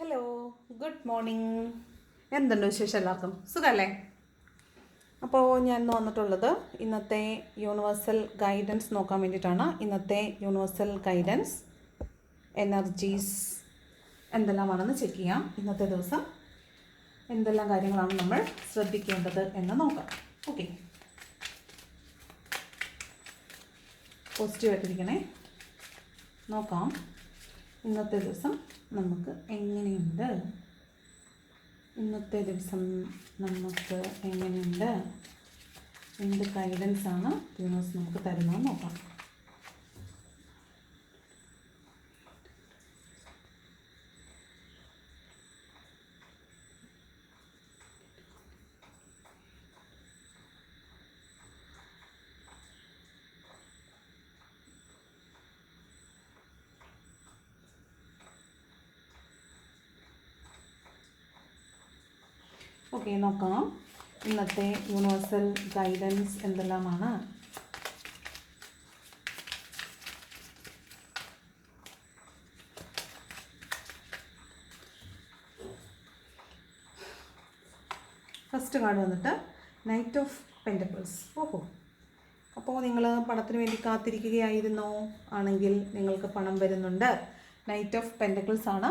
Hello, good morning. എന്തുണ്ട് വിശേഷം? എല്ലാവർക്കും സുഖമല്ലേ? അപ്പോൾ ഞാൻ ഇന്ന് വന്നിട്ടുള്ളത് ഇന്നത്തെ യൂണിവേഴ്സൽ ഗൈഡൻസ് നോക്കാൻ വേണ്ടിയിട്ടാണ്. ഇന്നത്തെ യൂണിവേഴ്സൽ ഗൈഡൻസ് എനർജീസ് എന്തെല്ലാമാണെന്ന് ചെക്ക് ചെയ്യാം. ഇന്നത്തെ ദിവസം എന്തെല്ലാം കാര്യങ്ങളാണ് നമ്മൾ ശ്രദ്ധിക്കേണ്ടത് എന്ന് നോക്കാം. ഓക്കെ, പോസിറ്റീവായിട്ടിരിക്കണേ. നോക്കാം ഇന്നത്തെ ദിവസം നമുക്ക് എങ്ങനെയുണ്ട്. എന്ത് ഗൈഡൻസാണ് യൂണിവേഴ്സ് നമുക്ക് തരുന്നതെന്ന് നോക്കാം. ഓക്കെ, നോക്കാം ഇന്നത്തെ യൂണിവേഴ്സൽ ഗൈഡൻസ് എന്തെല്ലാമാണ്. ഫസ്റ്റ് കാർഡ് വന്നിട്ട് നൈറ്റ് ഓഫ് പെൻറ്റക്കിൾസ്. അപ്പോൾ നിങ്ങൾ പണത്തിന് വേണ്ടി കാത്തിരിക്കുകയായിരുന്നോ? ആണെങ്കിൽ നിങ്ങൾക്ക് പണം വരുന്നുണ്ട്. നൈറ്റ് ഓഫ് പെൻറ്റക്കിൾസ് ആണ്.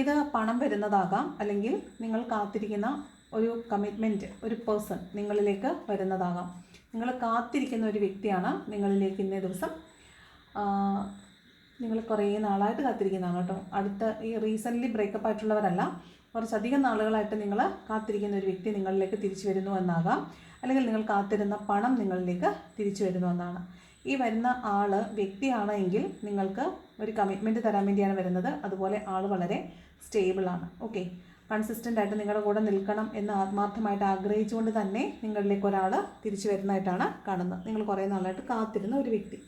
ഇത് പണം വരുന്നതാകാം, അല്ലെങ്കിൽ നിങ്ങൾ കാത്തിരിക്കുന്ന ഒരു കമ്മിറ്റ്മെൻറ്റ്, ഒരു പേഴ്സൺ നിങ്ങളിലേക്ക് വരുന്നതാകാം. നിങ്ങൾ കാത്തിരിക്കുന്ന ഒരു വ്യക്തിയാണ് നിങ്ങളിലേക്ക് ഇന്നേ ദിവസം. നിങ്ങൾ കുറേ നാളായിട്ട് കാത്തിരിക്കുന്നതാണ് കേട്ടോ. ഈ റീസെൻ്റ്ലി ബ്രേക്കപ്പ് ആയിട്ടുള്ളവരല്ല, കുറച്ചധികം നാളുകളായിട്ട് നിങ്ങൾ കാത്തിരിക്കുന്ന ഒരു വ്യക്തി നിങ്ങളിലേക്ക് തിരിച്ചു വരുന്നു എന്നാകാം, അല്ലെങ്കിൽ നിങ്ങൾ കാത്തിരുന്ന പണം നിങ്ങളിലേക്ക് തിരിച്ചു വരുന്നു എന്നാണ്. ഈ വരുന്ന ആൾ വ്യക്തിയാണ് എങ്കിൽ നിങ്ങൾക്ക് ഒരു കമ്മിറ്റ്മെൻറ്റ് തരാൻ വേണ്ടിയാണ് വരുന്നത്. അതുപോലെ ആൾ വളരെ സ്റ്റേബിളാണ്. ഓക്കെ, കൺസിസ്റ്റൻ്റ് ആയിട്ട് നിങ്ങളുടെ കൂടെ നിൽക്കണം എന്ന് ആത്മാർത്ഥമായിട്ട് ആഗ്രഹിച്ചുകൊണ്ട് തന്നെ നിങ്ങളിലേക്ക് ഒരാൾ തിരിച്ചു വരുന്നതായിട്ടാണ് കാണുന്നത്. നിങ്ങൾ കുറേ നാളായിട്ട് കാത്തിരുന്ന ഒരു വ്യക്തി.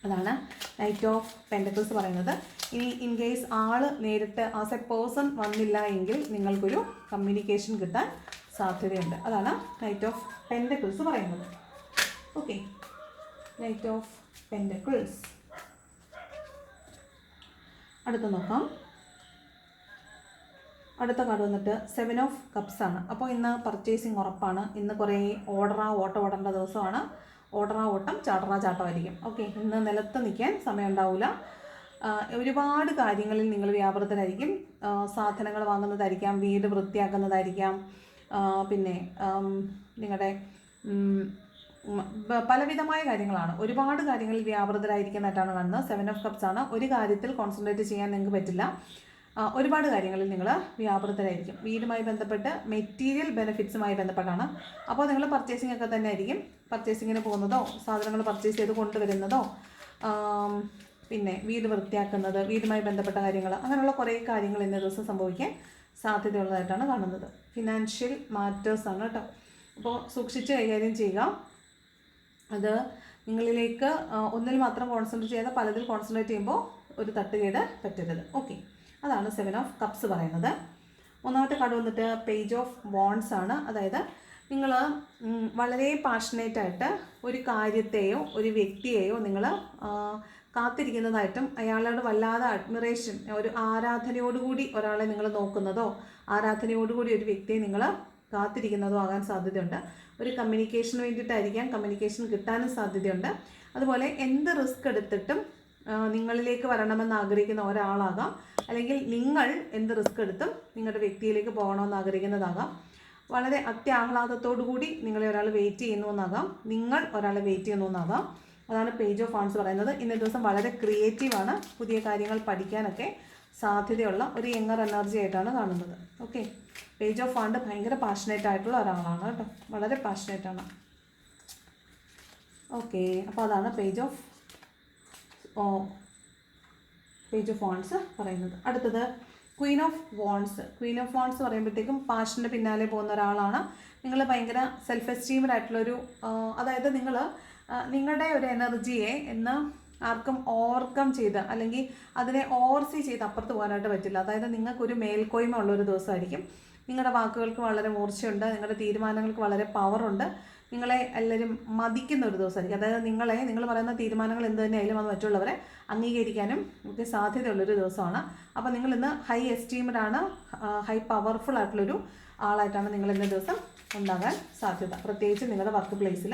അതാണ് നൈറ്റ് ഓഫ് പെൻറ്റക്കിൾസ് പറയുന്നത്. ഇനി ഇൻ കേസ് ആൾ നേരിട്ട് ആസ് എ പേഴ്സൺ വന്നില്ല എങ്കിൽ നിങ്ങൾക്കൊരു കമ്മ്യൂണിക്കേഷൻ കിട്ടാൻ സാധ്യതയുണ്ട്. അതാണ് നൈറ്റ് ഓഫ് പെൻറ്റക്കിൾസ് പറയുന്നത്. Okay, knight of pentacles. അടുത്ത നോക്കാം. അടുത്ത കാർഡ് വന്നിട്ട് 7 ഓഫ് കപ്സ് ആണ്. അപ്പോൾ ഇന്ന് പർച്ചേസിങ് ഉറപ്പാണ്. ഇന്ന് കുറേ ഓട്ടം ഓടേണ്ട ദിവസമാണ്. ഓട്ടം ചാട്ടമായിരിക്കും. ഓക്കെ, ഇന്ന് നിലത്ത് നിൽക്കാൻ സമയം ഉണ്ടാവില്ല. ഒരുപാട് കാര്യങ്ങളിൽ നിങ്ങൾ വ്യാപൃതരായിരിക്കും. സാധനങ്ങൾ വാങ്ങുന്നതായിരിക്കാം, വീട് വൃത്തിയാക്കുന്നതായിരിക്കാം, പിന്നെ നിങ്ങളുടെ പലവിധമായ കാര്യങ്ങളാണ്. ഒരുപാട് കാര്യങ്ങളിൽ വ്യാപൃതരായിരിക്കുന്നതായിട്ടാണ് കാണുന്നത്. 7 ഓഫ് കപ്സ് ആണ്. ഒരു കാര്യത്തിൽ കോൺസെൻട്രേറ്റ് ചെയ്യാൻ നിങ്ങൾക്ക് പറ്റില്ല. ഒരുപാട് കാര്യങ്ങളിൽ നിങ്ങൾ വ്യാപൃതരായിരിക്കും. വീടുമായി ബന്ധപ്പെട്ട് മെറ്റീരിയൽ ബെനിഫിറ്റ്സുമായി ബന്ധപ്പെട്ടാണ്. അപ്പോൾ നിങ്ങൾ പർച്ചേസിംഗ് ഒക്കെ തന്നെ ആയിരിക്കും. പർച്ചേസിങ്ങിന് പോകുന്നതോ, സാധനങ്ങൾ പർച്ചേസ് ചെയ്ത് കൊണ്ടുവരുന്നതോ, പിന്നെ വീട് വൃത്തിയാക്കുന്നത്, വീടുമായി ബന്ധപ്പെട്ട കാര്യങ്ങൾ, അങ്ങനെയുള്ള കുറേ കാര്യങ്ങൾ ഇന്നേ ദിവസം സംഭവിക്കാൻ സാധ്യതയുള്ളതായിട്ടാണ് കാണുന്നത്. ഫിനാൻഷ്യൽ മാറ്റേഴ്സാണ് കേട്ടോ. അപ്പോൾ സൂക്ഷിച്ച് കൈകാര്യം ചെയ്യുക. അത് നിങ്ങളിലേക്ക് ഒന്നിൽ മാത്രം കോൺസെൻട്രേറ്റ് ചെയ്യാതെ പലതിൽ കോൺസെൻട്രേറ്റ് ചെയ്യുമ്പോൾ ഒരു തട്ടുകേട് പറ്റരുത്. ഓക്കെ, അതാണ് 7 ഓഫ് കപ്സ് പറയുന്നത്. മൂന്നാമത്തെ കാർഡ് വന്നിട്ട് പേജ് ഓഫ് വോൺസ് ആണ്. അതായത് നിങ്ങൾ വളരെ പാഷനേറ്റായിട്ട് ഒരു കാര്യത്തെയോ ഒരു വ്യക്തിയെയോ നിങ്ങൾ കാത്തിരിക്കുന്നതായിട്ടും അയാളോട് വല്ലാതെ അഡ്മിറേഷൻ, ഒരു ആരാധനയോടുകൂടി ഒരാളെ നിങ്ങൾ നോക്കുന്നതോ, ആരാധനയോടുകൂടി ഒരു വ്യക്തിയെ നിങ്ങൾ കാത്തിരിക്കുന്നതോ ആകാൻ സാധ്യതയുണ്ട്. ഒരു കമ്മ്യൂണിക്കേഷന് വേണ്ടിയിട്ടായിരിക്കാം. കമ്മ്യൂണിക്കേഷൻ കിട്ടാനും സാധ്യതയുണ്ട്. അതുപോലെ എന്ത് റിസ്ക് എടുത്തിട്ടും നിങ്ങളിലേക്ക് വരണമെന്ന് ആഗ്രഹിക്കുന്ന ഒരാളാകാം, അല്ലെങ്കിൽ നിങ്ങൾ എന്ത് റിസ്ക് എടുത്തും നിങ്ങളുടെ വ്യക്തിയിലേക്ക് പോകണമെന്ന് ആഗ്രഹിക്കുന്നതാകാം. വളരെ അത്യാഹ്ലാദത്തോടു കൂടി നിങ്ങളെ ഒരാൾ വെയിറ്റ് ചെയ്യുന്നുവെന്നാകാം, നിങ്ങൾ ഒരാളെ വെയിറ്റ് ചെയ്യുന്നുവെന്നാകാം. അതാണ് പേജ് ഓഫ് വാൺസ് പറയുന്നത്. ഇന്നേ ദിവസം വളരെ ക്രിയേറ്റീവാണ്. പുതിയ കാര്യങ്ങൾ പഠിക്കാനൊക്കെ സാധ്യതയുള്ള ഒരു യങ്ങർ എനർജി ആയിട്ടാണ് കാണുന്നത്. ഓക്കെ, പേജ് ഓഫ് വാണ്ട് ഭയങ്കര പാഷനേറ്റ് ആയിട്ടുള്ള ഒരാളാണ് കേട്ടോ. വളരെ പാഷനേറ്റാണ്. ഓക്കെ, അപ്പോൾ അതാണ് പേജ് ഓഫ് വാൺസ് പറയുന്നത്. അടുത്തത് ക്വീൻ ഓഫ് വാൺസ് പറയുമ്പോഴത്തേക്കും പാഷൻ്റെ പിന്നാലെ പോകുന്ന ഒരാളാണ്. നിങ്ങൾ ഭയങ്കര സെൽഫ് എസ്റ്റീംഡ് ആയിട്ടുള്ളൊരു, അതായത് നിങ്ങളുടെ ഒരു എനർജിയെ എന്ന് ആർക്കും ഓവർകം ചെയ്ത്, അല്ലെങ്കിൽ അതിനെ ഓവർസീ ചെയ്ത് അപ്പുറത്ത് പോകാനായിട്ട് പറ്റില്ല. അതായത് നിങ്ങൾക്കൊരു മേൽക്കോയ്മ ഉള്ളൊരു ദിവസമായിരിക്കും. നിങ്ങളുടെ വാക്കുകൾക്ക് വളരെ മൂർച്ചയുണ്ട്. നിങ്ങളുടെ തീരുമാനങ്ങൾക്ക് വളരെ പവറുണ്ട്. നിങ്ങളെ എല്ലാവരും മതിക്കുന്ന ഒരു ദിവസമായിരിക്കും. അതായത് നിങ്ങൾ പറയുന്ന തീരുമാനങ്ങൾ എന്ത് തന്നെ ആയാലും അത് മറ്റുള്ളവരെ അംഗീകരിക്കാനും ഒക്കെ സാധ്യതയുള്ളൊരു ദിവസമാണ്. അപ്പോൾ നിങ്ങളിന്ന് ഹൈ എസ്റ്റീംഡ് ആണ്, ഹൈ പവർഫുൾ ആയിട്ടുള്ളൊരു ആളായിട്ടാണ് നിങ്ങൾ ഇന്ന ദിവസം ഉണ്ടാകാൻ സാധ്യത. പ്രത്യേകിച്ച് നിങ്ങളുടെ വർക്ക് പ്ലേസിൽ,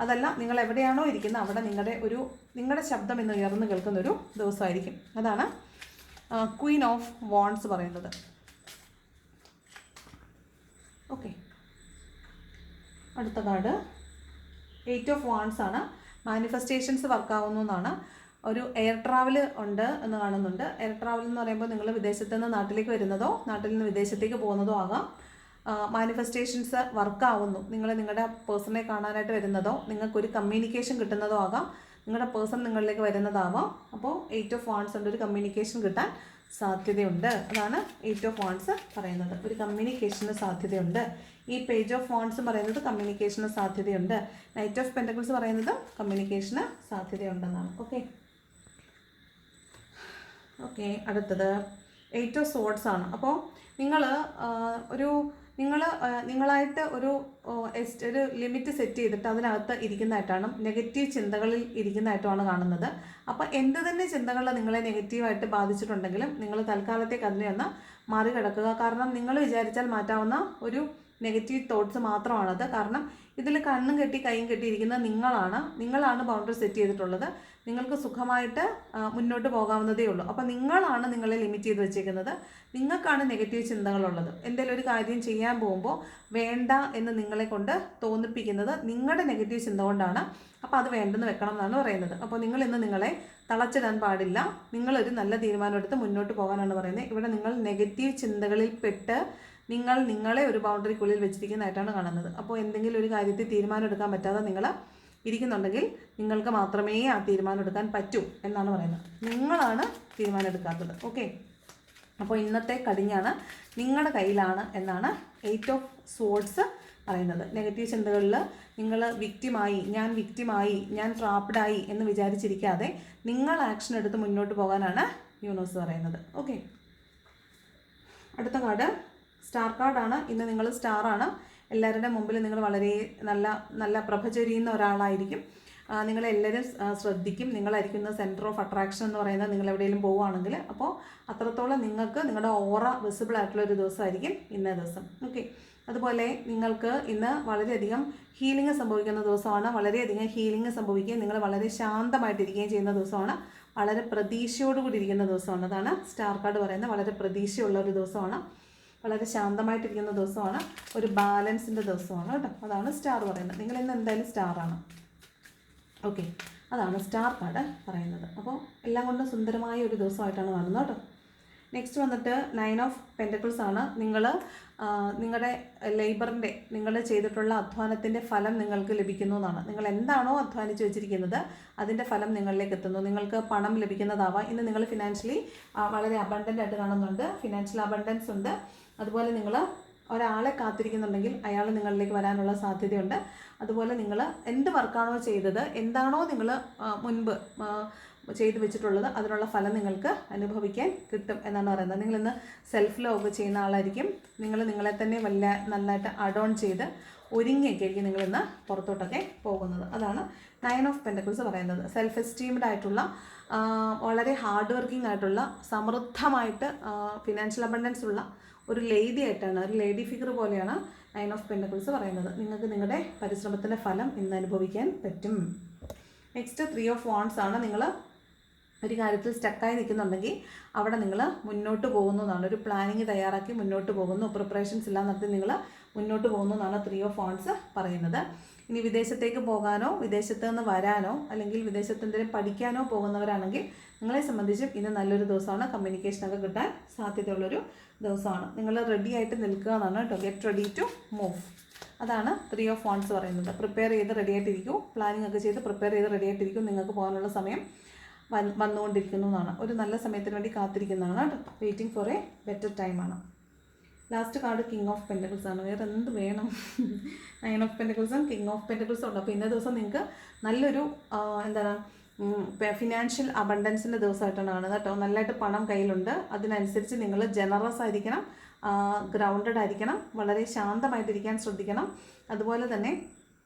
അതല്ല നിങ്ങൾ എവിടെയാണോ ഇരിക്കുന്നത് അവിടെ നിങ്ങളുടെ ശബ്ദം എന്ന് ഉയർന്നു കേൾക്കുന്നൊരു ദിവസമായിരിക്കും. അതാണ് ക്വീൻ ഓഫ് വാൺസ് പറയുന്നത്. ഓക്കെ, അടുത്ത കാർഡ് 8 ഓഫ് വാൺസ് ആണ്. മാനിഫെസ്റ്റേഷൻസ് വർക്കാവുന്നു എന്നാണ്. ഒരു എയർ ട്രാവൽ ഉണ്ട് എന്ന് കാണുന്നുണ്ട്. എയർ ട്രാവൽ എന്ന് പറയുമ്പോൾ നിങ്ങൾ വിദേശത്ത് നിന്ന് നാട്ടിലേക്ക് വരുന്നതോ നാട്ടിൽ നിന്ന് വിദേശത്തേക്ക് പോകുന്നതോ ആകാം. മാനിഫെസ്റ്റേഷൻസ് വർക്കാവുന്നു. നിങ്ങളുടെ പേഴ്സണെ കാണാനായിട്ട് വരുന്നതോ നിങ്ങൾക്കൊരു കമ്മ്യൂണിക്കേഷൻ കിട്ടുന്നതോ ആകാം. നിങ്ങളുടെ പേഴ്സൺ നിങ്ങളിലേക്ക് വരുന്നതാവാം. അപ്പോൾ 8 ഓഫ് വാൺസ് ഉണ്ട്, ഒരു കമ്മ്യൂണിക്കേഷൻ കിട്ടാൻ സാധ്യതയുണ്ട്. അതാണ് 8 ഓഫ് വാൺസ് പറയുന്നത്. ഒരു കമ്മ്യൂണിക്കേഷന് സാധ്യതയുണ്ട്. ഈ പേജ് ഓഫ് വാൺസ് പറയുന്നത് കമ്മ്യൂണിക്കേഷന് സാധ്യതയുണ്ട്. നൈറ്റ് ഓഫ് പെൻറ്റക്കിൾസ് പറയുന്നത് കമ്മ്യൂണിക്കേഷന് സാധ്യതയുണ്ടെന്നാണ്. ഓക്കെ, അടുത്തത് 8 ഓഫ് സോർഡ്സ് ആണ്. അപ്പോൾ നിങ്ങളായിട്ട് ഒരു ലിമിറ്റ് സെറ്റ് ചെയ്തിട്ട് അതിനകത്ത് ഇരിക്കുന്നതായിട്ടാണ്, നെഗറ്റീവ് ചിന്തകളിൽ ഇരിക്കുന്നതായിട്ടുമാണ് കാണുന്നത്. അപ്പോൾ എന്ത് തന്നെ ചിന്തകൾ നിങ്ങളെ നെഗറ്റീവായിട്ട് ബാധിച്ചിട്ടുണ്ടെങ്കിലും നിങ്ങൾ തൽക്കാലത്തേക്ക് അതിനെ ഒന്ന് മറികടക്കുക. കാരണം നിങ്ങൾ വിചാരിച്ചാൽ മാറ്റാവുന്ന ഒരു നെഗറ്റീവ് തോട്ട്സ് മാത്രമാണത്. കാരണം ഇതിൽ കണ്ണും കെട്ടി കൈയും കെട്ടിയിരിക്കുന്നത് നിങ്ങളാണ് ബൗണ്ടറി സെറ്റ് ചെയ്തിട്ടുള്ളത്. നിങ്ങൾക്ക് സുഖമായിട്ട് മുന്നോട്ട് പോകാവുന്നതേ ഉള്ളൂ. അപ്പോൾ നിങ്ങളാണ് നിങ്ങളെ ലിമിറ്റ് ചെയ്ത് വെച്ചേക്കുന്നത്. നിങ്ങൾക്കാണ് നെഗറ്റീവ് ചിന്തകളുള്ളത്. എന്തെങ്കിലും ഒരു കാര്യം ചെയ്യാൻ പോകുമ്പോൾ വേണ്ട എന്ന് നിങ്ങളെ കൊണ്ട് തോന്നിപ്പിക്കുന്നത് നിങ്ങളുടെ നെഗറ്റീവ് ചിന്ത കൊണ്ടാണ്. അപ്പോൾ അത് വേണ്ടെന്ന് വെക്കണം എന്നാണ് പറയുന്നത്. അപ്പോൾ നിങ്ങൾ ഇന്ന് നിങ്ങളെ തളച്ചിടാൻ പാടില്ല. നിങ്ങളൊരു നല്ല തീരുമാനം എടുത്ത് മുന്നോട്ട് പോകാനാണ് പറയുന്നത്. ഇവിടെ നിങ്ങൾ നെഗറ്റീവ് ചിന്തകളിൽ പെട്ട് നിങ്ങളെ ഒരു ബൗണ്ടറിക്കുള്ളിൽ വെച്ചിരിക്കുന്നതായിട്ടാണ് കാണുന്നത്. അപ്പോൾ എന്തെങ്കിലും ഒരു കാര്യത്തിൽ തീരുമാനം എടുക്കാൻ പറ്റാതെ നിങ്ങൾ ഇരിക്കുന്നുണ്ടെങ്കിൽ നിങ്ങൾക്ക് മാത്രമേ ആ തീരുമാനം എടുക്കാൻ പറ്റൂ എന്നാണ് പറയുന്നത്. നിങ്ങളാണ് തീരുമാനം എടുക്കാത്തത്. ഓക്കെ, അപ്പോൾ ഇന്നത്തെ കടിഞ്ഞാണ് നിങ്ങളുടെ കയ്യിലാണ് എന്നാണ് 8 ഓഫ് സോർഡ്സ് പറയുന്നത്. നെഗറ്റീവ് ചിന്തകളിൽ നിങ്ങൾ ഞാൻ ട്രാപ്ഡായി എന്ന് വിചാരിച്ചിരിക്കാതെ നിങ്ങൾ ആക്ഷൻ എടുത്ത് മുന്നോട്ട് പോകാനാണ് യൂണിവേഴ്സ് പറയുന്നത്. ഓക്കെ, അടുത്ത കാർഡ് സ്റ്റാർ കാർഡാണ്. ഇന്ന് നിങ്ങൾ സ്റ്റാറാണ്. എല്ലാവരുടെ മുമ്പിൽ നിങ്ങൾ വളരെ നല്ല പ്രഭ ചൊരിയുന്ന ഒരാളായിരിക്കും. നിങ്ങളെല്ലാവരും ശ്രദ്ധിക്കും. നിങ്ങളായിരിക്കും ഇന്ന് സെൻറ്റർ ഓഫ് അട്രാക്ഷൻ എന്ന് പറയുന്നത് നിങ്ങൾ എവിടെയെങ്കിലും പോവുകയാണെങ്കിൽ. അപ്പോൾ അത്രത്തോളം നിങ്ങൾക്ക് നിങ്ങളുടെ ഓറ വിസിബിൾ ആയിട്ടുള്ള ഒരു ദിവസമായിരിക്കും ഇന്നേ ദിവസം. ഓക്കെ, അതുപോലെ നിങ്ങൾക്ക് ഇന്ന് വളരെയധികം ഹീലിംഗ് സംഭവിക്കുന്ന ദിവസമാണ്. വളരെയധികം ഹീലിംഗ് സംഭവിക്കുകയും നിങ്ങൾ വളരെ ശാന്തമായിട്ടിരിക്കുകയും ചെയ്യുന്ന ദിവസമാണ്. വളരെ പ്രതീക്ഷയോടുകൂടി ഇരിക്കുന്ന ദിവസമാണ്. അതാണ് സ്റ്റാർ കാർഡ് പറയുന്നത്. വളരെ പ്രതീക്ഷയുള്ള ഒരു ദിവസമാണ്. വളരെ ശാന്തമായിട്ടിരിക്കുന്ന ദിവസമാണ്. ഒരു ബാലൻസിൻ്റെ ദിവസമാണ് കേട്ടോ. അതാണ് സ്റ്റാർ പറയുന്നത്. നിങ്ങൾ ഇന്ന് എന്തായാലും സ്റ്റാറാണ്. ഓക്കെ, അതാണ് സ്റ്റാർ കാർഡ് പറയുന്നത്. അപ്പോൾ എല്ലാം കൊണ്ടും സുന്ദരമായ ഒരു ദിവസമായിട്ടാണ് കാണുന്നത് കേട്ടോ. നെക്സ്റ്റ് വന്നിട്ട് 9 ഓഫ് പെൻറ്റക്കിൾസ് ആണ്. നിങ്ങളുടെ ലേബറിൻ്റെ നിങ്ങൾ ചെയ്തിട്ടുള്ള അധ്വാനത്തിൻ്റെ ഫലം നിങ്ങൾക്ക് ലഭിക്കുന്നു എന്നാണ്. നിങ്ങൾ എന്താണോ അധ്വാനിച്ച് വെച്ചിരിക്കുന്നത് അതിൻ്റെ ഫലം നിങ്ങളിലേക്ക് എത്തുന്നു. നിങ്ങൾക്ക് പണം ലഭിക്കുന്നതാവാം. ഇന്ന് നിങ്ങൾ ഫിനാൻഷ്യലി വളരെ അബണ്ടൻ്റ് ആയിട്ട് കാണുന്നുണ്ട്. ഫിനാൻഷ്യൽ അബണ്ടൻസ് ഉണ്ട്. അതുപോലെ നിങ്ങൾ ഒരാളെ കാത്തിരിക്കുന്നുണ്ടെങ്കിൽ അയാൾ നിങ്ങളിലേക്ക് വരാനുള്ള സാധ്യതയുണ്ട്. അതുപോലെ നിങ്ങൾ എന്ത് വർക്കാണോ ചെയ്തത്, എന്താണോ നിങ്ങൾ മുൻപ് ചെയ്തു വെച്ചിട്ടുള്ളത് അതിനുള്ള ഫലം നിങ്ങൾക്ക് അനുഭവിക്കാൻ കിട്ടും എന്നാണ് പറയുന്നത്. നിങ്ങളിന്ന് സെൽഫ് ലോ ഒക്കെ ചെയ്യുന്ന ആളായിരിക്കും. നിങ്ങളെ തന്നെ നന്നായിട്ട് അഡോൺ ചെയ്ത് ഒരുങ്ങിയൊക്കെ ആയിരിക്കും നിങ്ങളിന്ന് പുറത്തോട്ടൊക്കെ പോകുന്നത്. അതാണ് 9 ഓഫ് പെൻറ്റക്കിൾസ് പറയുന്നത്. സെൽഫ് എസ്റ്റീംഡ് ആയിട്ടുള്ള വളരെ ഹാർഡ് വർക്കിംഗ് ആയിട്ടുള്ള സമൃദ്ധമായിട്ട് ഫിനാൻഷ്യൽ അബണ്ടൻസ് ഉള്ള ഒരു ലേഡി ആയിട്ടാണ്, ഒരു ലേഡി ഫിഗർ പോലെയാണ് 9 ഓഫ് പെൻറ്റക്കിൾസ് പറയുന്നത്. നിങ്ങൾക്ക് നിങ്ങളുടെ പരിശ്രമത്തിൻ്റെ ഫലം ഇന്ന് അനുഭവിക്കാൻ പറ്റും. നെക്സ്റ്റ് 3 ഓഫ് വാൺസ് ആണ്. നിങ്ങൾ ഒരു കാര്യത്തിൽ സ്റ്റക്കായി നിൽക്കുന്നുണ്ടെങ്കിൽ അവിടെ നിങ്ങൾ മുന്നോട്ട് പോകുന്നതാണ്. ഒരു പ്ലാനിങ് തയ്യാറാക്കി മുന്നോട്ട് പോകുന്നു. പ്രിപ്പറേഷൻസ് എല്ലാം നടത്തി നിങ്ങൾ മുന്നോട്ട് പോകുന്നു എന്നാണ് 3 ഓഫ് വാൺസ് പറയുന്നത്. ഇനി വിദേശത്തേക്ക് പോകാനോ വിദേശത്ത് നിന്ന് വരാനോ അല്ലെങ്കിൽ വിദേശത്ത് എന്തെങ്കിലും പഠിക്കാനോ പോകുന്നവരാണെങ്കിൽ നിങ്ങളെ സംബന്ധിച്ചും ഇന്ന് നല്ലൊരു ദിവസമാണ്. കമ്മ്യൂണിക്കേഷനൊക്കെ കിട്ടാൻ സാധ്യതയുള്ളൊരു ദിവസമാണ്. നിങ്ങൾ റെഡി ആയിട്ട് നിൽക്കുക എന്നാണ് കേട്ടോ. Get ready to move. അതാണ് 3 ഓഫ് വാൺസ് പറയുന്നത്. പ്രിപ്പയർ ചെയ്ത് റെഡി ആയിട്ടിരിക്കൂ. പ്ലാനിങ് ഒക്കെ ചെയ്ത് പ്രിപ്പയർ ചെയ്ത് റെഡി ആയിട്ടിരിക്കും. നിങ്ങൾക്ക് പോകാനുള്ള സമയം വന്നുകൊണ്ടിരിക്കുന്നു എന്നാണ്. ഒരു നല്ല സമയത്തിന് വേണ്ടി കാത്തിരിക്കുന്നതാണ് കേട്ടോ. വെയിറ്റിംഗ് ഫോർ എ ബെറ്റർ ടൈമാണ്. Last card king of pentacles ആണ്. വേറെ എന്ത് വേണം? 9 ഓഫ് പെൻറ്റക്കിൾസും കിങ് ഓഫ് പെൻറ്റക്കിൾസും ഉണ്ട്. അപ്പോൾ ഇന്നേ ദിവസം നിങ്ങൾക്ക് നല്ലൊരു ഫിനാൻഷ്യൽ അബണ്ടൻസിൻ്റെ ദിവസമായിട്ടാണ് കാണുന്നത് കേട്ടോ. നല്ലതായിട്ട് പണം കയ്യിലുണ്ട്. അതിനനുസരിച്ച് നിങ്ങൾ ജനറസ് ആയിരിക്കണം, ഗ്രൗണ്ടഡ് ആയിരിക്കണം, വളരെ ശാന്തമായിട്ടിരിക്കാൻ ശ്രദ്ധിക്കണം. അതുപോലെ തന്നെ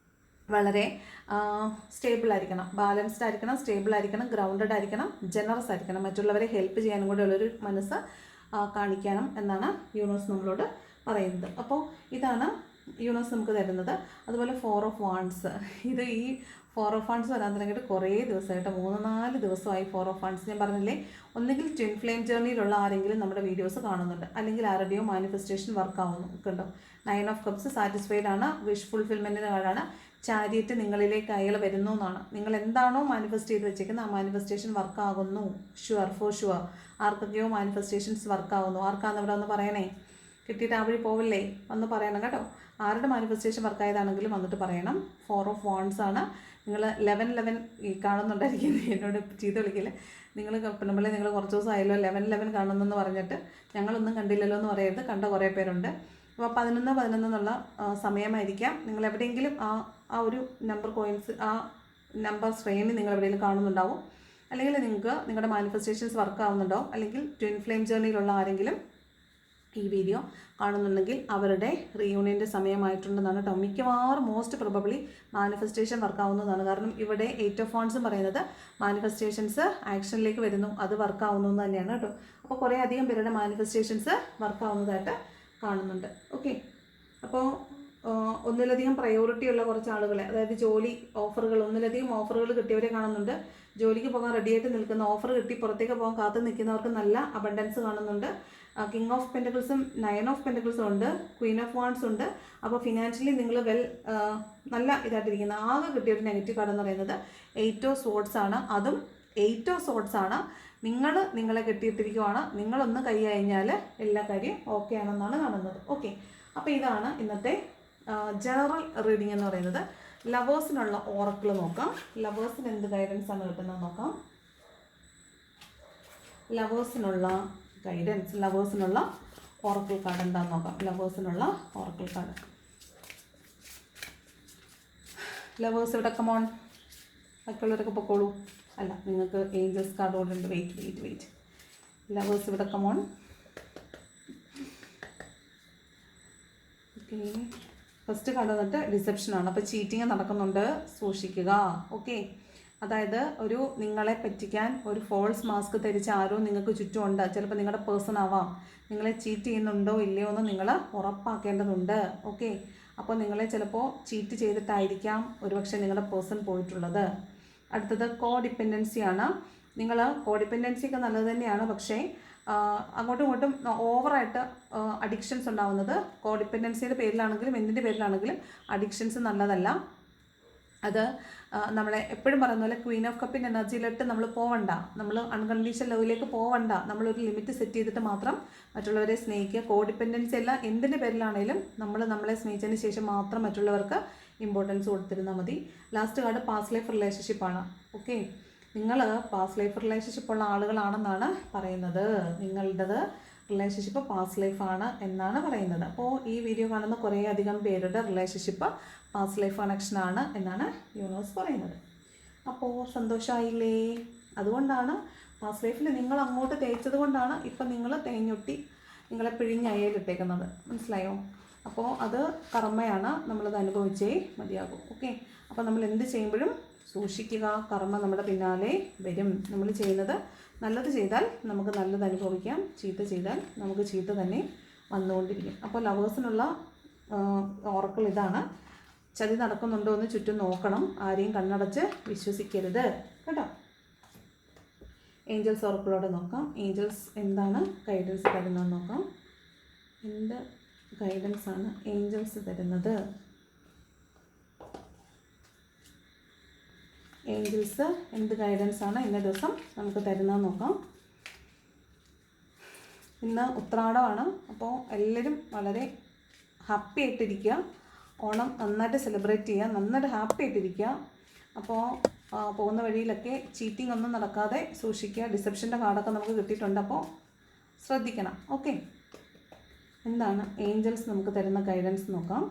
വളരെ സ്റ്റേബിൾ ആയിരിക്കണം, ബാലൻസ്ഡ് ആയിരിക്കണം, സ്റ്റേബിൾ ആയിരിക്കണം, ഗ്രൗണ്ടഡ് ആയിരിക്കണം, ജനറസ് ആയിരിക്കണം, മറ്റുള്ളവരെ ഹെൽപ്പ് ചെയ്യാനും കൂടെ ഉള്ളൊരു മനസ്സ് കാണിക്കണം എന്നാണ് യൂണിവേഴ്സ് നമ്മളോട് പറയുന്നത്. അപ്പോൾ ഇതാണ് യൂണിവേഴ്സ് നമുക്ക് തരുന്നത്. അതുപോലെ 4 ഓഫ് വാണ്ട്സ്, ഇത് ഈ 4 ഓഫ് വാണ്ട്സ് വരാൻ തുടങ്ങിയിട്ട് കുറേ ദിവസമായിട്ട് 3-4 ദിവസമായി 4 ഓഫ് വാണ്ട്സ്. ഞാൻ പറഞ്ഞില്ലേ, ഒന്നുകിൽ ട്വിൻ ഫ്ലെയിം ജേർണിയിലുള്ള ആരെങ്കിലും നമ്മുടെ വീഡിയോസ് കാണുന്നുണ്ട്, അല്ലെങ്കിൽ ആരുടെയോ മാനിഫെസ്റ്റേഷൻ വർക്ക് ആവുന്നുണ്ടോ. 9 ഓഫ് കപ്സ് സാറ്റിസ്ഫൈഡ് ആണ്, വിഷ് ഫുൾഫിൽമെൻറ്റിന് കാർഡാണ്. ചാരിയറ്റ് നിങ്ങളിലേക്ക് അയാൾ വരുന്നു എന്നാണ്. നിങ്ങൾ എന്താണോ മാനിഫെസ്റ്റ് ചെയ്ത് വെച്ചേക്കുന്നത് ആ മാനിഫെസ്റ്റേഷൻ വർക്ക് ആകുന്നു, ഷുവർ, ഫോർ ഷുവർ. ആർക്കൊക്കെയോ മാനിഫെസ്റ്റേഷൻസ് വർക്ക് ആവുന്നു, ആർക്കാന്ന് ഇവിടെ ഒന്ന് പറയണേ. കിട്ടിയിട്ട് ആ വഴി പോവില്ലേ, ഒന്ന് പറയണം കേട്ടോ. ആരുടെ മാനിഫെസ്റ്റേഷൻ വർക്കായതാണെങ്കിലും വന്നിട്ട് പറയണം. 4 ഓഫ് വാണ്ട്സ് ആണ്. നിങ്ങൾ 11 ഈ കാണുന്നുണ്ടായിരിക്കും, എന്നോട് ചീത്ത വിളിക്കില്ല. നിങ്ങൾ കുറച്ച് ദിവസമായല്ലോ 11 കാണുന്നെന്ന് പറഞ്ഞിട്ട് ഞങ്ങളൊന്നും കണ്ടില്ലല്ലോ എന്ന് പറയരുത്, കണ്ട കുറേ പേരുണ്ട്. അപ്പോൾ 11 എന്നുള്ള സമയമായിരിക്കാം. നിങ്ങൾ എവിടെയെങ്കിലും ആ ഒരു നമ്പർ കോയിൻസ്, ആ നമ്പർ ശ്രേണി നിങ്ങൾ എവിടെയെങ്കിലും കാണുന്നുണ്ടാവും, അല്ലെങ്കിൽ നിങ്ങൾക്ക് നിങ്ങളുടെ മാനിഫെസ്റ്റേഷൻസ് വർക്ക് ആവുന്നുണ്ടാവും, അല്ലെങ്കിൽ ട്വിൻ ഫ്ലെയിം ജേർണിയിലുള്ള ആരെങ്കിലും ഈ വീഡിയോ കാണുന്നുണ്ടെങ്കിൽ അവരുടെ റീയൂണിയൻ്റെ സമയമായിട്ടുണ്ടെന്നാണ് കേട്ടോ. മിക്കവാറും മോസ്റ്റ് പ്രോബബ്ലി മാനിഫെസ്റ്റേഷൻ വർക്കാവുന്നതാണ്. കാരണം ഇവിടെ 8 ഓഫ് വാണ്ട്സും പറയുന്നത് മാനിഫെസ്റ്റേഷൻസ് ആക്ഷനിലേക്ക് വരുന്നു, അത് വർക്കാവുന്നു എന്ന് തന്നെയാണ് കേട്ടോ. അപ്പോൾ കുറേ അധികം പേരുടെ മാനിഫെസ്റ്റേഷൻസ് വർക്കാവുന്നതായിട്ട് കാണുന്നുണ്ട്. ഓക്കെ, അപ്പോൾ ഒന്നിലധികം പ്രയോറിറ്റി ഉള്ള കുറച്ച് ആളുകളെ, അതായത് ജോലി ഓഫറുകൾ, ഒന്നിലധികം ഓഫറുകൾ കിട്ടിയവരെ കാണുന്നുണ്ട്. ജോലിക്ക് പോകാൻ റെഡിയായിട്ട് നിൽക്കുന്ന, ഓഫർ കിട്ടി പുറത്തേക്ക് പോകാൻ കാത്തു നിൽക്കുന്നവർക്ക് നല്ല അബണ്ടൻസ് കാണുന്നുണ്ട്. കിങ് ഓഫ് പെൻറ്റക്കിൾസും 9 ഓഫ് പെൻറ്റക്കിൾസും ഉണ്ട്, ക്വീൻ ഓഫ് വാണ്ട്സ് ഉണ്ട്. അപ്പോൾ ഫിനാൻഷ്യലി നിങ്ങൾ നല്ല ഇതായിട്ടിരിക്കുന്ന. ആകെ കിട്ടിയൊരു നെഗറ്റീവ് കാർഡ് എന്ന് പറയുന്നത് 8 ഓഫ് സോർഡ്സ് ആണ്. അതും 8 ഓഫ് സോർഡ്സ് ആണ്. നിങ്ങളെ കെട്ടിയിട്ടിരിക്കുവാണ്. നിങ്ങളൊന്ന് കൈ കഴിഞ്ഞാൽ എല്ലാ കാര്യം ഓക്കെ ആണെന്നാണ് കാണുന്നത്. ഓക്കെ, അപ്പോൾ ഇതാണ് ഇന്നത്തെ ജനറൽ റീഡിംഗ് എന്ന് പറയുന്നത്. ലവേഴ്സിനുള്ള ഓറക്കിൾ നോക്കാം. ലവേഴ്സിന് എന്ത് ഗൈഡൻസ് ആണ് കിട്ടുന്നത് നോക്കാം. ലവേഴ്സിനുള്ള ഗൈഡൻസ്, ലവേഴ്സിനുള്ള ഓറക്കിൾ കാർഡ് എന്താണെന്ന് നോക്കാം. ലവേഴ്സിനുള്ള ഓറക്കിൾ കാർഡ്. ലവേഴ്സ് ഇവിടെ കമോൺ, ബാക്കിയുള്ളവരൊക്കെ പൊക്കോളൂ. അല്ല, നിങ്ങൾക്ക് ഏഞ്ചൽസ് കാർഡ് കൂടെ ഉണ്ട്. വെയിറ്റ്. ലവേഴ്സ് ഇവിടെ കമോൺ. ഓക്കെ, ഫസ്റ്റ് കാർഡ് വന്നിട്ട് ഡിസെപ്ഷനാണ്. അപ്പോൾ ചീറ്റിങ് നടക്കുന്നുണ്ട്, സൂക്ഷിക്കുക. ഓക്കെ, അതായത് നിങ്ങളെ പറ്റിക്കാൻ ഒരു ഫോൾസ് മാസ്ക് ധരിച്ച ആരോ നിങ്ങൾക്ക് ചുറ്റുമുണ്ട്. ചിലപ്പോൾ നിങ്ങളുടെ പേഴ്സൺ ആവാം. നിങ്ങളെ ചീറ്റ് ചെയ്യുന്നുണ്ടോ ഇല്ലയോ എന്ന് നിങ്ങൾ ഉറപ്പാക്കേണ്ടതുണ്ട്. ഓക്കെ, അപ്പോൾ നിങ്ങളെ ചിലപ്പോൾ ചീറ്റ് ചെയ്തിട്ടായിരിക്കാം ഒരുപക്ഷെ നിങ്ങളുടെ പേഴ്സൺ പോയിട്ടുള്ളത്. അടുത്തത് കോ ഡിപ്പെൻഡൻസിയാണ്. നിങ്ങൾ കോ ഡിപ്പെൻഡൻസിയൊക്കെ നല്ലത് തന്നെയാണ്, പക്ഷേ അങ്ങോട്ടും ഇങ്ങോട്ടും ഓവറായിട്ട് അഡിക്ഷൻസ് ഉണ്ടാകുന്നത് കോ ഡിപ്പെൻഡൻസിയുടെ പേരിലാണെങ്കിലും എന്തിൻ്റെ പേരിലാണെങ്കിലും അഡിക്ഷൻസ് നല്ലതല്ല. അത് നമ്മളെ എപ്പോഴും പറയുന്ന പോലെ ക്വീൻ ഓഫ് കപ്പിൻ്റെ എനർജിയിലിട്ട് നമ്മൾ പോവണ്ട, നമ്മൾ അൺകണ്ടീഷണൽ ലെവലിലേക്ക് പോവണ്ട. നമ്മളൊരു ലിമിറ്റ് സെറ്റ് ചെയ്തിട്ട് മാത്രം മറ്റുള്ളവരെ സ്നേഹിക്കുക. കോ ഡിപ്പെൻഡൻസി അല്ല, എന്തിൻ്റെ പേരിലാണെങ്കിലും നമ്മളെ സ്നേഹിച്ചതിന് ശേഷം മാത്രം മറ്റുള്ളവർക്ക് ഇമ്പോർട്ടൻസ് കൊടുത്തിരുന്നാൽ മതി. ലാസ്റ്റ് കാർഡ് പാസ്റ്റ് ലൈഫ് റിലേഷൻഷിപ്പാണ്. ഓക്കെ, നിങ്ങൾ പാസ്റ്റ് ലൈഫ് റിലേഷൻഷിപ്പ് ഉള്ള ആളുകളാണെന്നാണ് പറയുന്നത്. നിങ്ങളുടേത് റിലേഷൻഷിപ്പ് പാസ്റ്റ് ലൈഫാണ് എന്നാണ് പറയുന്നത്. അപ്പോൾ ഈ വീഡിയോ കാണുന്ന കുറേ അധികം പേരുടെ റിലേഷൻഷിപ്പ് പാസ്റ്റ് ലൈഫ് കണക്ഷനാണ് എന്നാണ് യൂണിവേഴ്സ് പറയുന്നത്. അപ്പോൾ സന്തോഷമായില്ലേ? അതുകൊണ്ടാണ് പാസ്റ്റ് ലൈഫിൽ നിങ്ങൾ അങ്ങോട്ട് തേച്ചത് കൊണ്ടാണ് ഇപ്പം നിങ്ങൾ തേഞ്ഞൊട്ടി നിങ്ങളെ പിഴിഞ്ഞയ്യലിട്ടേക്കുന്നത്. മനസ്സിലായോ? അപ്പോൾ അത് കർമ്മയാണ്, നമ്മളത് അനുഭവിച്ചേ മതിയാകും. ഓക്കെ, അപ്പോൾ നമ്മൾ എന്ത് ചെയ്യുമ്പോഴും സൂക്ഷിക്കുക. കർമ്മ നമ്മുടെ പിന്നാലെ വരും. നമ്മൾ ചെയ്യുന്നത് നല്ലത് ചെയ്താൽ നമുക്ക് നല്ലത് അനുഭവിക്കാം, ചീത്ത ചെയ്താൽ നമുക്ക് ചീത്ത തന്നെ വന്നുകൊണ്ടിരിക്കും. അപ്പോൾ ലവേഴ്സിനുള്ള ഓറക്കിൾ ഇതാണ്. ചതി നടക്കുന്നുണ്ടോ എന്ന് ചുറ്റും നോക്കണം, ആരെയും കണ്ണടച്ച് വിശ്വസിക്കരുത് കേട്ടോ. ഏഞ്ചൽസ് ഓറക്കിളോടെ നോക്കാം. ഏഞ്ചൽസ് എന്താണ് ഗൈഡൻസ് തരുന്നതെന്ന് നോക്കാം. എന്ത് ഗൈഡൻസ് ആണ് ഏഞ്ചൽസ് തരുന്നത്? ഏഞ്ചൽസ് എന്ത് ഗൈഡൻസ് ആണ് ഇന്ന ദിവസം നമുക്ക് തരുന്നതെന്ന് നോക്കാം. ഇന്ന് ഉത്രാടമാണ്. അപ്പോൾ എല്ലാവരും വളരെ ഹാപ്പി ആയിട്ടിരിക്കുക. ഓണം നന്നായിട്ട് സെലിബ്രേറ്റ് ചെയ്യുക, നന്നായിട്ട് ഹാപ്പി ആയിട്ടിരിക്കുക. അപ്പോൾ പോകുന്ന വഴിയിലൊക്കെ ചീറ്റിംഗ് ഒന്നും നടക്കാതെ സൂക്ഷിക്കുക. ഡിസെപ്ഷൻ്റെ കാർഡൊക്കെ നമുക്ക് കിട്ടിയിട്ടുണ്ട്, അപ്പോൾ ശ്രദ്ധിക്കണം. ഓക്കെ, എന്താണ് ഏഞ്ചൽസ് നമുക്ക് തരുന്ന ഗൈഡൻസ് നോക്കാം.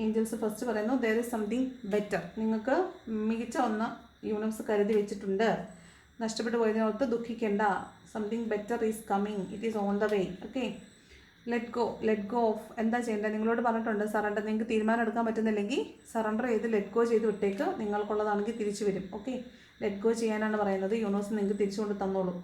ഏഞ്ചൽസ് ഫസ്റ്റ് പറയുന്നു, ദെയർ ഈസ് സംതിങ് ബെറ്റർ. നിങ്ങൾക്ക് മികച്ച ഒന്ന് യൂണിവേഴ്സ് കരുതി വെച്ചിട്ടുണ്ട്. നഷ്ടപ്പെട്ടു പോയതിനോർത്ത് ദുഃഖിക്കേണ്ട. Something better is coming, it is on the way. Okay, let go of എന്താ ചെയ്യേണ്ടത്? നിങ്ങളോട് പറഞ്ഞിട്ടുണ്ട് സറണ്ടർ. നിങ്ങൾക്ക് തീരുമാനം എടുക്കാൻ പറ്റുന്നില്ലെങ്കിൽ സറണ്ടർ ചെയ്ത് ലെറ്റ് ഗോ ചെയ്ത് വിട്ടേക്ക്. നിങ്ങൾക്കുള്ളതാണെങ്കിൽ തിരിച്ചു വരും. ഓക്കെ, ലെറ്റ് ഗോ ചെയ്യാനാണ് പറയുന്നത്. യൂണിവേഴ്സ് നിങ്ങൾക്ക് തിരിച്ചുകൊണ്ട് തന്നോളൂ.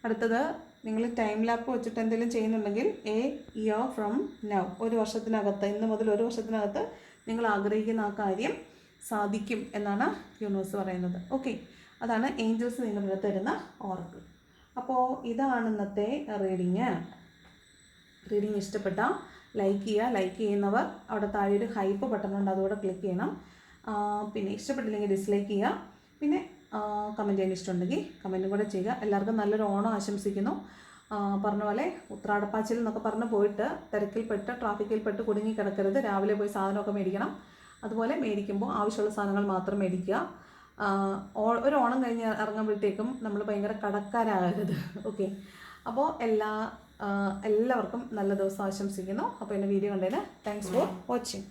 അടുത്തത്, നിങ്ങൾ ടൈം ലാപ്പ് വെച്ചിട്ട് എന്തെങ്കിലും ചെയ്യുന്നുണ്ടെങ്കിൽ എ ഇയർ ഫ്രം നൗ, ഒരു വർഷത്തിനകത്ത്, ഇന്ന് മുതൽ ഒരു വർഷത്തിനകത്ത് നിങ്ങൾ ആഗ്രഹിക്കുന്ന ആ കാര്യം സാധിക്കും എന്നാണ് യൂണിവേഴ്സ് പറയുന്നത്. ഓക്കെ, അതാണ് ഏഞ്ചൽസ് നിങ്ങളുടെ അടുത്ത് തരുന്ന ഓറക്കിൾ. അപ്പോൾ ഇതാണ് ഇന്നത്തെ റീഡിങ് ഇഷ്ടപ്പെട്ട ലൈക്ക് ചെയ്യുക. ലൈക്ക് ചെയ്യുന്നവർ അവിടെ താഴെ ഒരു ഹൈപ്പ് ബട്ടൺ ഉണ്ട്, അതുകൂടെ ക്ലിക്ക് ചെയ്യണം. പിന്നെ ഇഷ്ടപ്പെട്ടില്ലെങ്കിൽ ഡിസ്ലൈക്ക് ചെയ്യുക. പിന്നെ കമൻറ്റ് ചെയ്യാൻ ഇഷ്ടമുണ്ടെങ്കിൽ കമൻറ്റും കൂടെ ചെയ്യുക. എല്ലാവർക്കും നല്ലൊരു ഓണം ആശംസിക്കുന്നു. പറഞ്ഞ പോലെ ഉത്രാടപ്പാച്ചിൽ എന്നൊക്കെ പറഞ്ഞ് പോയിട്ട് തിരക്കിൽപ്പെട്ട് ട്രാഫിക്കിൽപ്പെട്ട് കുടുങ്ങി കിടക്കരുത്. രാവിലെ പോയി സാധനമൊക്കെ മേടിക്കണം. അതുപോലെ മേടിക്കുമ്പോൾ ആവശ്യമുള്ള സാധനങ്ങൾ മാത്രം മേടിക്കുക. ഒരു ഓണം കഴിഞ്ഞ് ഇറങ്ങുമ്പോഴത്തേക്കും നമ്മൾ ഭയങ്കര കടക്കാരാകരുത്. ഓക്കെ, അപ്പോൾ എല്ലാവർക്കും നല്ല ദിവസം ആശംസിക്കുന്നു. അപ്പോൾ എൻ്റെ വീഡിയോ കണ്ടതിന് താങ്ക്സ് ഫോർ വാച്ചിങ്.